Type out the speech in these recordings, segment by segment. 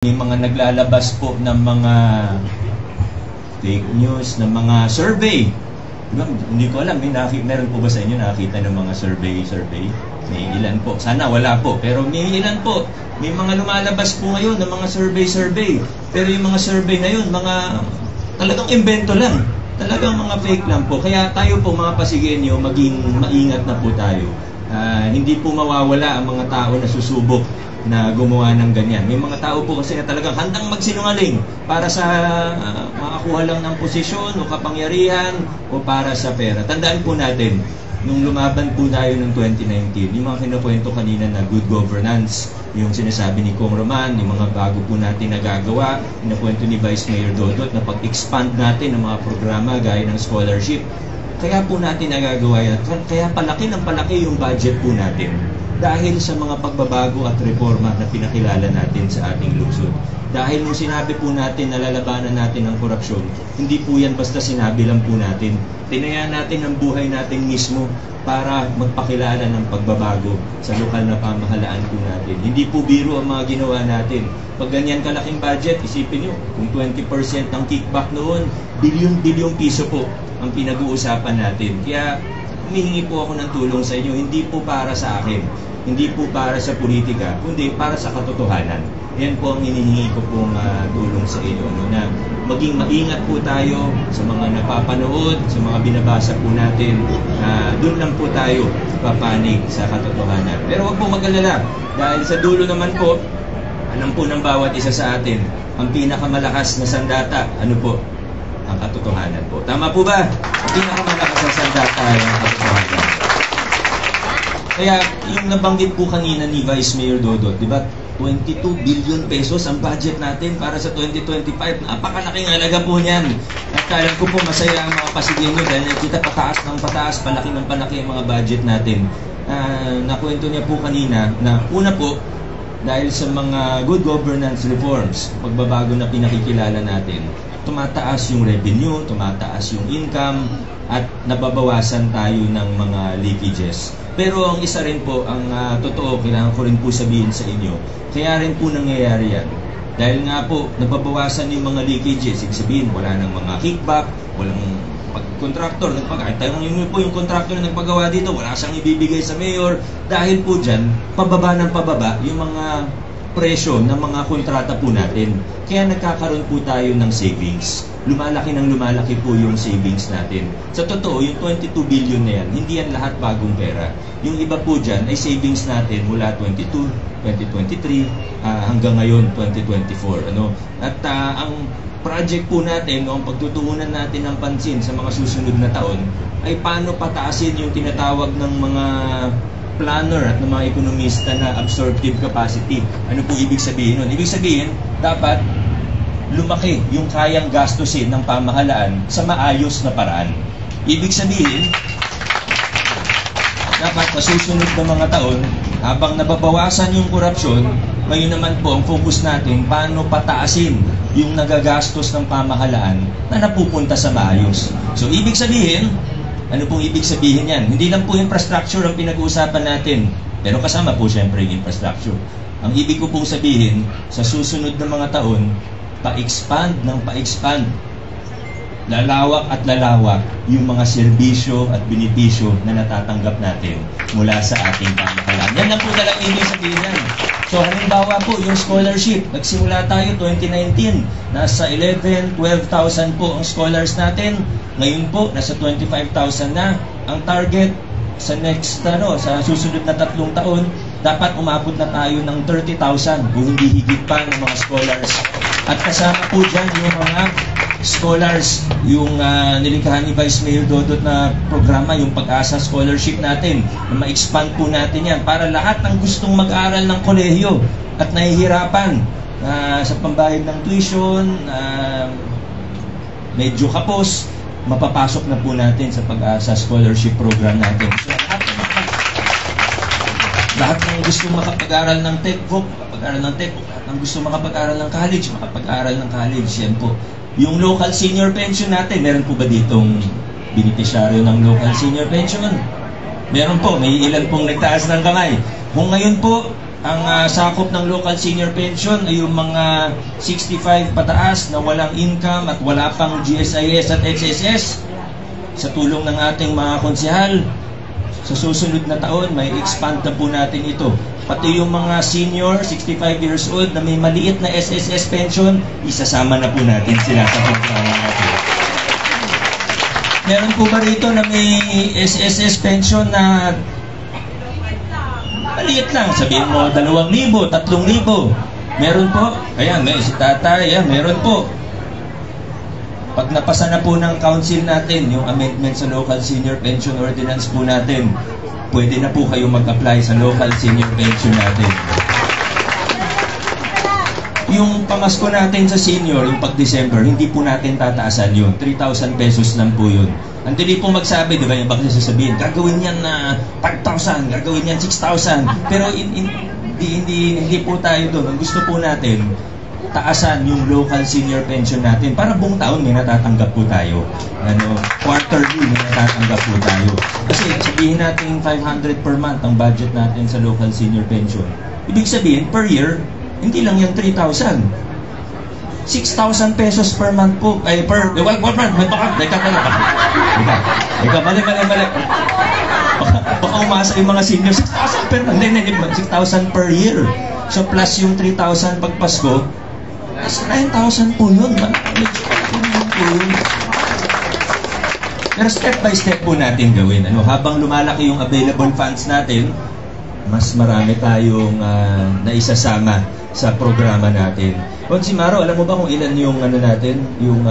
May mga naglalabas po ng mga fake news, ng mga survey. Diba? Hindi ko alam, meron po ba sa inyo nakakita ng mga survey? May ilan po. Sana wala po. Pero may ilan po. May mga lumalabas po ngayon ng mga survey. Pero yung mga survey na yun, mga talagang invento lang. Talagang mga fake lang po. Kaya tayo po mga Pasigueño, maging maingat na po tayo. Hindi po mawawala ang mga tao na susubok na gumawa ng ganyan. May mga tao po kasi na talagang handang magsinungaling para sa makakuha lang ng posisyon o kapangyarihan o para sa pera. Tandaan po natin, nung lumaban po tayo noong 2019, yung mga kinukwento kanina na good governance, yung sinasabi ni Kong Roman, yung mga bago po natin nagagawa, kinukwento ni Vice Mayor Dodot na pag-expand natin ng mga programa gaya ng scholarship. Kaya po natin nagagawa yan. Kaya palaki ng palaki yung budget po natin. Dahil sa mga pagbabago at reforma na pinakilala natin sa ating lungsod. Dahil nung sinabi po natin na lalabanan natin ang korupsyon, hindi po yan basta sinabi lang po natin. Tinaya natin ang buhay natin mismo para magpakilala ng pagbabago sa lokal na pamahalaan po natin. Hindi po biro ang mga ginawa natin. Pag ganyan kalaking budget, isipin nyo, kung 20% ng kickback noon, bilyon-bilyong piso po ang pinag-uusapan natin. Kaya humihingi po ako ng tulong sa inyo, hindi po para sa akin, hindi po para sa politika, kundi para sa katotohanan. Yan po ang hinihingi ko pong tulong sa inyo, na maging maingat po tayo sa mga napapanood, sa mga binabasa po natin, doon lang po tayo papanig sa katotohanan. Pero huwag po mag-alala, dahil sa dulo naman po, alam po ng bawat isa sa atin, ang pinakamalakas na sandata, ano po? Ang katotohanan po. Tama po ba? Ang pinakamalakas na sandata ay ang katotohanan. Kaya yung nabanggit po kanina ni Vice Mayor Dodot, di ba? 22 billion pesos ang budget natin para sa 2025. Napakalaking halaga po niyan. At alam ko po masaya ang mga Pasigueño dahil nakita pataas ng pataas, palaki ng palaki ang mga budget natin. Nakwento niya po kanina na una po, dahil sa mga good governance reforms, pagbabago na pinakikilala natin, tumataas yung revenue, tumataas yung income, at nababawasan tayo ng mga leakages. Pero ang isa rin po, ang totoo, kailangan ko rin po sabihin sa inyo, kaya rin po nangyayari yan. Dahil nga po, nababawasan yung mga leakages, ibig sabihin, wala nang mga kickback, walang pag-contractor, yun po yung contractor na nagpagawa dito, wala siyang ibibigay sa mayor. Dahil po dyan, pababa ng pababa yung mga presyo ng mga kontrata po natin. Kaya nagkakaroon po tayo ng savings. Lumalaki ng lumalaki po yung savings natin. Sa totoo, yung 22 billion na yan, hindi yan lahat bagong pera. Yung iba po dyan ay savings natin mula 22, 2023, hanggang ngayon, 2024. At ang project po natin, ang pagtutuunan natin ng pansin sa mga susunod na taon, ay paano pataasin yung tinatawag ng mga planner at ng mga ekonomista na absorptive capacity. Ano po ibig sabihin nun? Ibig sabihin, dapat lumaki yung kayang gastusin ng pamahalaan sa maayos na paraan. Ibig sabihin, dapat sa susunod na mga taon, habang nababawasan yung korupsyon, ngayon naman po ang focus natin, paano pataasin yung nagagastos ng pamahalaan na napupunta sa maayos. So, ibig sabihin, ano pong ibig sabihin yan? Hindi lang po infrastructure ang pinag-uusapan natin, pero kasama po siyempre yung infrastructure. Ang ibig ko pong sabihin, sa susunod na mga taon, pa-expand ng pa-expand, lalawak at lalawak yung mga serbisyo at benepisyo na natatanggap natin mula sa ating pamahalaan. Yan lang po talagang ibig sabihin yan. So halimbawa po, yung scholarship, nagsimula tayo 2019, nasa 11, 12,000 po ang scholars natin. Ngayon po, nasa 25,000 na. Ang target sa next, sa susunod na 3 taon, dapat umabot na tayo ng 30,000 kung hindi higit pa ng mga scholars. At kasama po dyan yung mga scholars, yung nilikhahan ni Vice Mayor Dodot na programa, yung Pag-asa Scholarship natin, na ma-expand po natin yan para lahat ng gustong mag-aral ng kolehiyo at nahihirapan sa pambayad ng tuition, medyo kapos, mapapasok na po natin sa Pag-asa Scholarship program natin. So, lahat ng gustong makapag-aral ng TECVOC, makapag-aral ng TECVOC, lahat ng gustong makapag-aral ng college, makapag-aral ng college, yan po. Yung local senior pension natin, meron po ba ditong beneficiaryo ng local senior pension? Meron po, may ilan pong nagtaas ng kamay. Kung ngayon po, Ang sakop ng local senior pension ay yung mga 65 pataas na walang income at wala pang GSIS at SSS. Sa tulong ng ating mga konsehal, sa susunod na taon, may expand na po natin ito. Pati yung mga senior, 65 years old, na may maliit na SSS pension, isasama na po natin sila sa programa natin. Meron po ba rito na may SSS pension na maliit lang, sabihin mo 2,000, 3,000. Meron po. Ayan, may si tatay, ayan, meron po. Pag napasa na po ng council natin yung amendment sa local senior pension ordinance po natin, pwede na po kayo mag-apply sa local senior pension natin. Yung pamasko natin sa senior, yung pag-December, hindi po natin tataasan yun. 3,000 pesos lang po yun. Ang dili po magsabi, di ba, yung bakit sasabihin, gagawin yan na 5,000, gagawin yan 6,000. Pero hindi po tayo doon. Ang gusto po natin, taasan yung local senior pension natin para buong taon may natatanggap po tayo. Quarterly may natatanggap po tayo. Kasi sabihin natin 500 per month ang budget natin sa local senior pension. Ibig sabihin, per year, hindi lang yung 3,000. 6,000 pesos per month po. Ay, per month. May baka. Mali. Baka umasa yung mga senior. 6,000 per month. Hindi. 6,000 per year. So, plus yung 3,000 pag Pasko, 9,000 po yun. Pero step by step po natin gawin. Habang lumalaki yung available funds natin, mas marami tayong naisasama sa programa natin. Si Maro, alam mo ba kung ilan yung natin, yung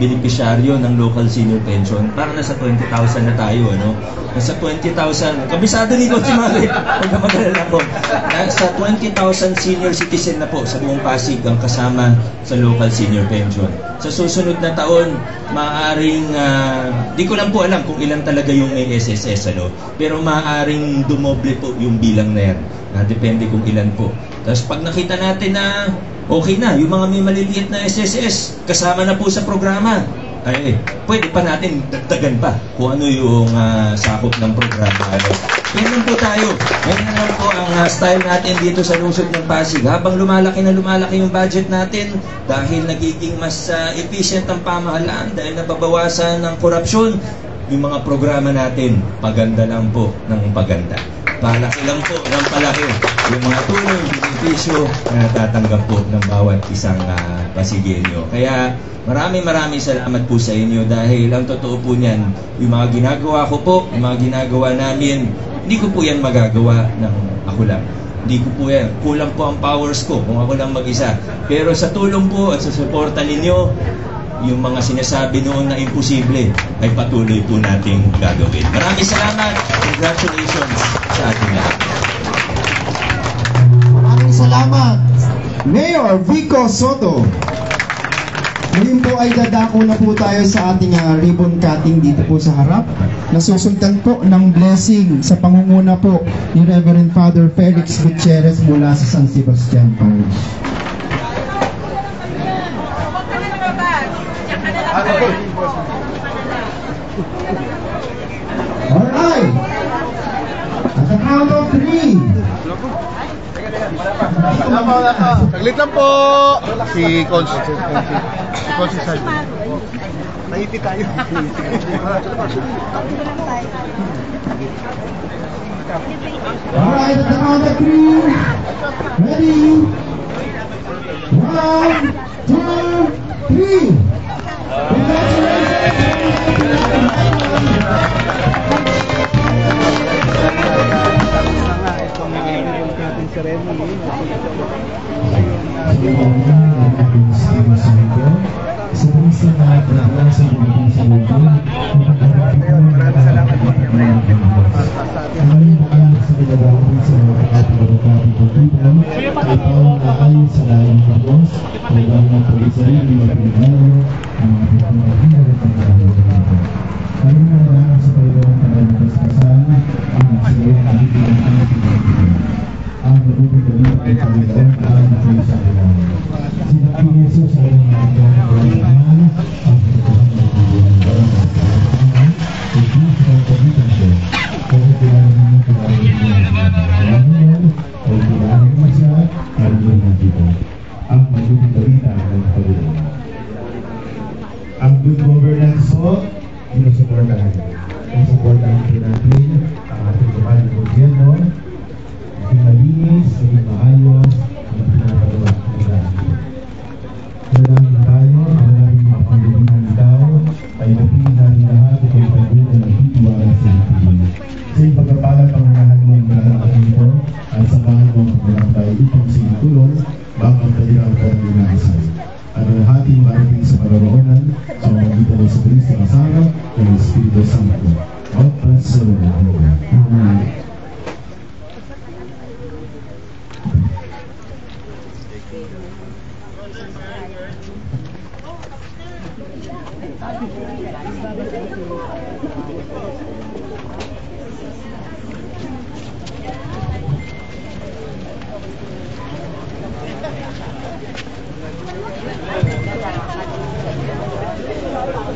beneficiaryo ng local senior pension? Parang nasa 20,000 na tayo, Nasa 20,000. Kabisado ni si Maro. Huwag na mag-alala ko. Nasa 20,000 senior citizen na po sa buong Pasig ang kasama sa local senior pension. Sa susunod na taon, maaaring, di ko lang po alam kung ilan talaga yung may SSS, pero maaaring dumoble po yung bilang na yan. Depende kung ilan po. Tapos pag nakita natin na okay na, yung mga may maliliit na SSS, kasama na po sa programa, ay pwede pa natin dagdagan pa kung ano yung sakop ng programa. Ganyan po tayo. Ganyan lang po ang style natin dito sa lungsod ng Pasig. Habang lumalaki yung budget natin, dahil nagiging mas efficient ang pamahalaan, dahil nababawasan ng korupsyon, yung mga programa natin, paganda lang po ng paganda. Palaki lang po ng palaki yung mga tulong, benepisyo na natatanggap po ng bawat isang Pasigenyo. Kaya maraming salamat po sa inyo dahil ang totoo po niyan, yung mga ginagawa ko po, yung mga ginagawa namin, hindi ko po yan magagawa ng ako lang. Hindi ko po yan. Kulang po ang powers ko kung ako lang mag-isa. Pero sa tulong po at sa suporta ninyo, yung mga sinasabi noon na imposible ay patuloy po nating gagawin. Maraming salamat. Congratulations sa ating lahat. Maraming salamat, Mayor Vico Soto. Ngayon po ay dadako na po tayo sa ating ribbon cutting dito po sa harap. Nasusundan po ng blessing sa pangunguna po ni Reverend Father Felix Gutierrez mula sa San Sebastian Parish. Alright. At the count of 3. Saglit lang po. Si Consi Salvi. Nahipi tayo. Alright, at the count of 3. Ready? 1, 2, 3. balita ng Panginoon. Ang good governance po, sinusuportahan. Sinusuportahan po natin ang ating lokal na gobyerno, maging malinis, maging maayos, ang pinapagawa ng dahil. Manalangin tayo, ang maraming mga pangilihan tao, ay napili natin lahat itong pagbuo ng titiwala sa atin. Sa ipagkapalat ang unahan mo ang malalakang ito, at samahan mo ang paglalakbay itong sinutulong, bakang talirang pag-inaasay. At ang ating marating sa pararoonan, sa pamagitan ng sa Kristo kasama, ng Espiritu Santo. Opas sa mga Amen.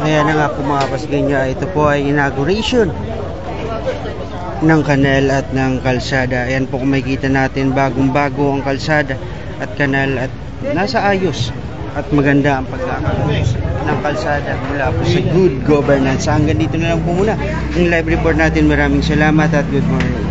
Ayan na nga po mga Pasgenyo, ito po ay inauguration ng kanal at ng kalsada. Ayan po kung makikita natin, bagong-bago ang kalsada at kanal at nasa ayos at maganda ang pagkakaroon ng kalsada mula po sa good governance. Hanggang dito na lang po muna ang live report natin. Maraming salamat at good morning.